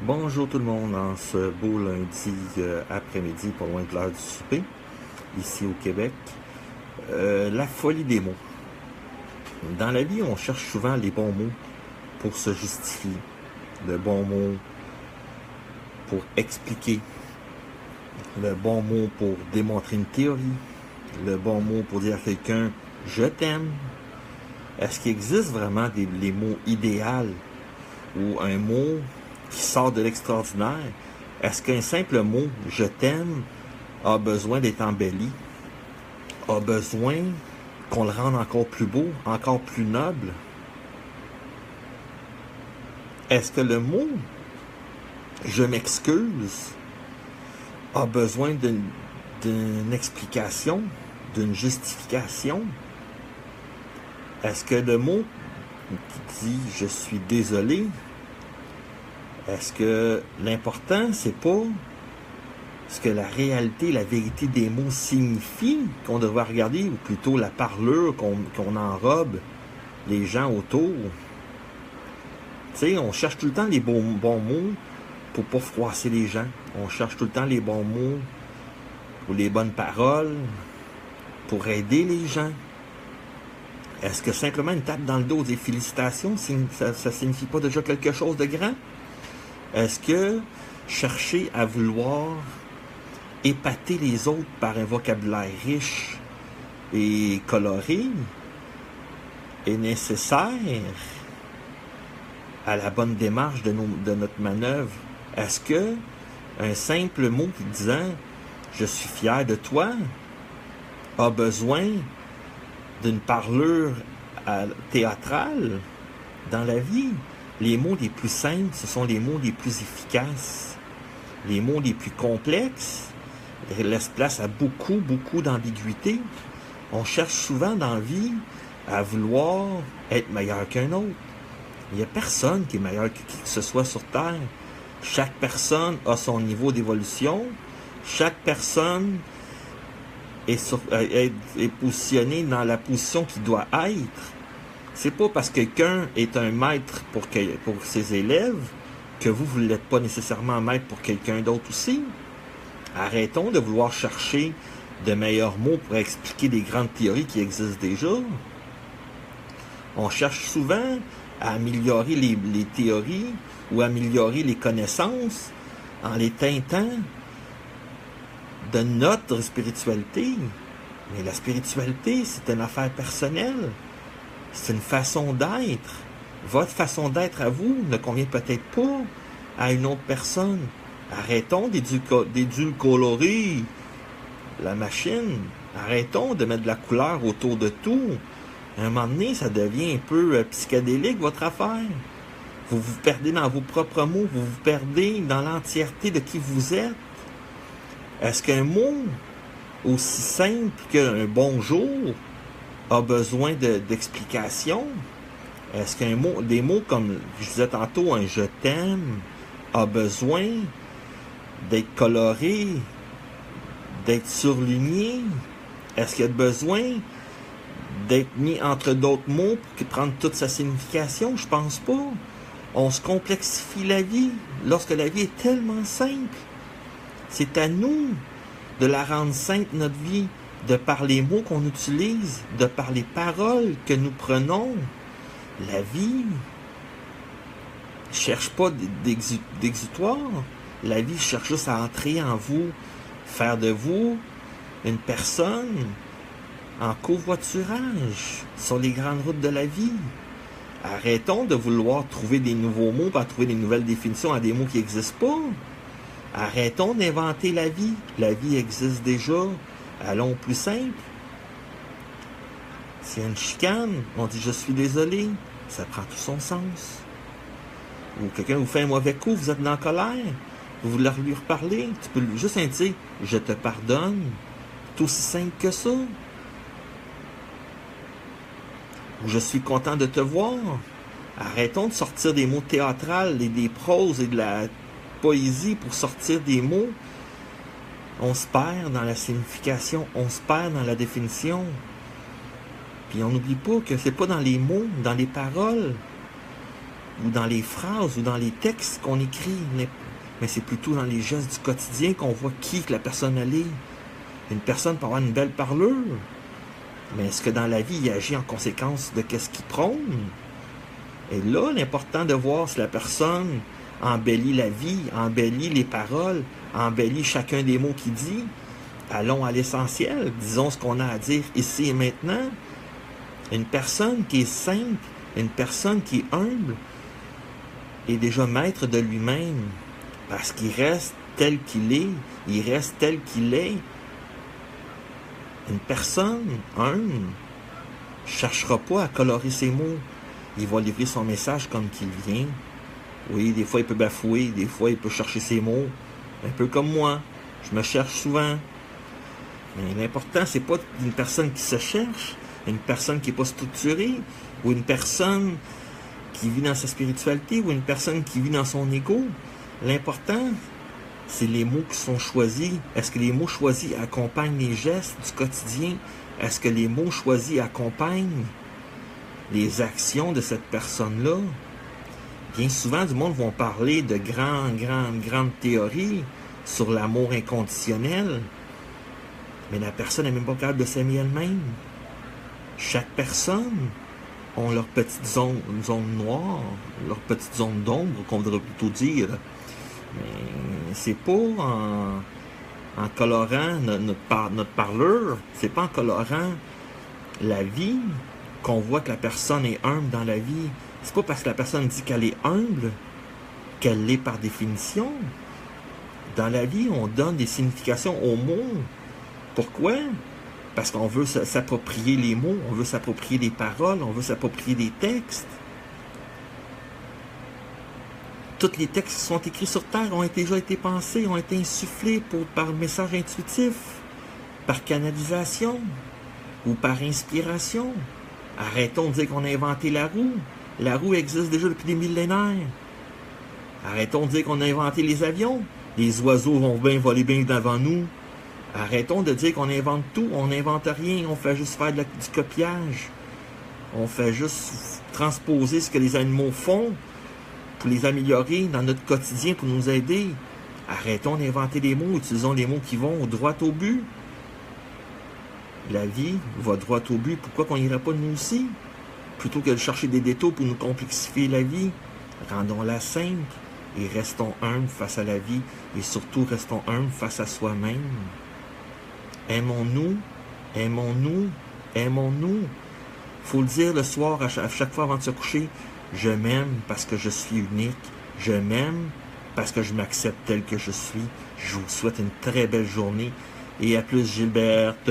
Bonjour tout le monde, en ce beau lundi après-midi, pas loin de l'heure du souper, ici au Québec. La folie des mots. Dans la vie, on cherche souvent les bons mots pour se justifier, le bon mot pour expliquer, le bon mot pour démontrer une théorie, le bon mot pour dire à quelqu'un « je t'aime ». Est-ce qu'il existe vraiment les mots idéaux ou un mot qui sort de l'extraordinaire? Est-ce qu'un simple mot « je t'aime » a besoin d'être embelli, a besoin qu'on le rende encore plus beau, encore plus noble? Est-ce que le mot « je m'excuse » a besoin d'une explication, d'une justification? Est-ce que le mot qui dit « je suis désolé », est-ce que l'important, c'est pas ce que la réalité, la vérité des mots signifie qu'on devrait regarder, ou plutôt la parlure qu'on enrobe les gens autour? Tu sais, on cherche tout le temps les bons mots pour pas froisser les gens. On cherche tout le temps les bons mots ou les bonnes paroles pour aider les gens. Est-ce que simplement une tape dans le dos, des félicitations, ça signifie pas déjà quelque chose de grand? Est-ce que chercher à vouloir épater les autres par un vocabulaire riche et coloré est nécessaire à la bonne démarche de notre manœuvre? Est-ce que un simple mot disant « je suis fier de toi » a besoin d'une parlure théâtrale dans la vie? Les mots les plus simples, ce sont les mots les plus efficaces. Les mots les plus complexes laissent place à beaucoup d'ambiguïté. On cherche souvent dans la vie à vouloir être meilleur qu'un autre. Il n'y a personne qui est meilleur que qui que ce soit sur Terre. Chaque personne a son niveau d'évolution. Chaque personne est positionnée dans la position qu'il doit être. C'est pas parce que quelqu'un est un maître pour ses élèves que vous ne l'êtes pas nécessairement maître pour quelqu'un d'autre aussi. Arrêtons de vouloir chercher de meilleurs mots pour expliquer des grandes théories qui existent déjà. On cherche souvent à améliorer les théories ou améliorer les connaissances en les teintant de notre spiritualité. Mais la spiritualité, c'est une affaire personnelle. C'est une façon d'être. Votre façon d'être à vous ne convient peut-être pas à une autre personne. Arrêtons d'édulcorer la machine. Arrêtons de mettre de la couleur autour de tout. À un moment donné, ça devient un peu psychédélique, votre affaire. Vous vous perdez dans vos propres mots. Vous vous perdez dans l'entièreté de qui vous êtes. Est-ce qu'un mot aussi simple qu'un bonjour a besoin d'explications? Est-ce des mots comme je disais tantôt, un je t'aime, a besoin d'être coloré, d'être surligné? Est-ce qu'il y a besoin d'être mis entre d'autres mots pour prendre toute sa signification? Je pense pas. On se complexifie la vie lorsque la vie est tellement simple. C'est à nous de la rendre simple, notre vie, de par les mots qu'on utilise, de par les paroles que nous prenons. La vie ne cherche pas d'exutoire. La vie cherche juste à entrer en vous, faire de vous une personne en covoiturage sur les grandes routes de la vie. Arrêtons de vouloir trouver des nouveaux mots, pas trouver des nouvelles définitions à des mots qui n'existent pas. Arrêtons d'inventer la vie. La vie existe déjà. Allons plus simple. S'il y a une chicane, on dit « je suis désolé », ça prend tout son sens. Ou quelqu'un vous fait un mauvais coup, vous êtes en colère, vous voulez lui reparler, tu peux juste dire « je te pardonne », c'est aussi simple que ça. Ou « je suis content de te voir ». Arrêtons de sortir des mots théâtrales et des proses et de la poésie pour sortir des mots. On se perd dans la signification, on se perd dans la définition. Puis on n'oublie pas que c'est pas dans les mots, dans les paroles. ou dans les phrases, ou dans les textes qu'on écrit, mais c'est plutôt dans les gestes du quotidien qu'on voit qui que la personne elle est. Une personne peut avoir une belle parlure, mais est-ce que dans la vie, il agit en conséquence de ce qu'il prône? Et là, l'important de voir si la personne embellit la vie, embellit les paroles, embellit chacun des mots qu'il dit. Allons à l'essentiel, disons ce qu'on a à dire ici et maintenant. Une personne qui est simple, une personne qui est humble, est déjà maître de lui-même, parce qu'il reste tel qu'il est, il reste tel qu'il est. Une personne humble ne cherchera pas à colorer ses mots. Il va livrer son message comme qu'il vient. Oui, des fois il peut bafouer, des fois il peut chercher ses mots, un peu comme moi. Je me cherche souvent. Mais l'important, c'est pas une personne qui se cherche, une personne qui n'est pas structurée, ou une personne qui vit dans sa spiritualité, ou une personne qui vit dans son ego. L'important, c'est les mots qui sont choisis. Est-ce que les mots choisis accompagnent les gestes du quotidien? Est-ce que les mots choisis accompagnent les actions de cette personne-là? Bien souvent, du monde vont parler de grandes théories sur l'amour inconditionnel, mais la personne n'est même pas capable de s'aimer elle-même. Chaque personne a leur petite zone noire, leur petite zone d'ombre, qu'on voudrait plutôt dire. Mais c'est pas en colorant notre parleur, c'est pas en colorant la vie qu'on voit que la personne est humble dans la vie. C'est pas parce que la personne dit qu'elle est humble qu'elle l'est par définition. Dans la vie, on donne des significations aux mots. Pourquoi? Parce qu'on veut s'approprier les mots, on veut s'approprier les paroles, on veut s'approprier les textes. Tous les textes qui sont écrits sur Terre ont déjà été pensés, ont été insufflés par message intuitif, par canalisation ou par inspiration. Arrêtons de dire qu'on a inventé la roue. La roue existe déjà depuis des millénaires. Arrêtons de dire qu'on a inventé les avions. Les oiseaux vont bien voler bien devant nous. Arrêtons de dire qu'on invente tout. On n'invente rien. On fait juste faire du copiage. On fait juste transposer ce que les animaux font pour les améliorer dans notre quotidien, pour nous aider. Arrêtons d'inventer des mots. Utilisons les mots qui vont droit au but. La vie va droit au but. Pourquoi qu'on n'irait pas nous aussi? Plutôt que de chercher des détours pour nous complexifier la vie, rendons-la simple et restons humbles face à la vie et surtout restons humbles face à soi-même. Aimons-nous, aimons-nous, aimons-nous. Faut le dire le soir à chaque fois avant de se coucher. Je m'aime parce que je suis unique. Je m'aime parce que je m'accepte tel que je suis. Je vous souhaite une très belle journée et à plus Gilberte.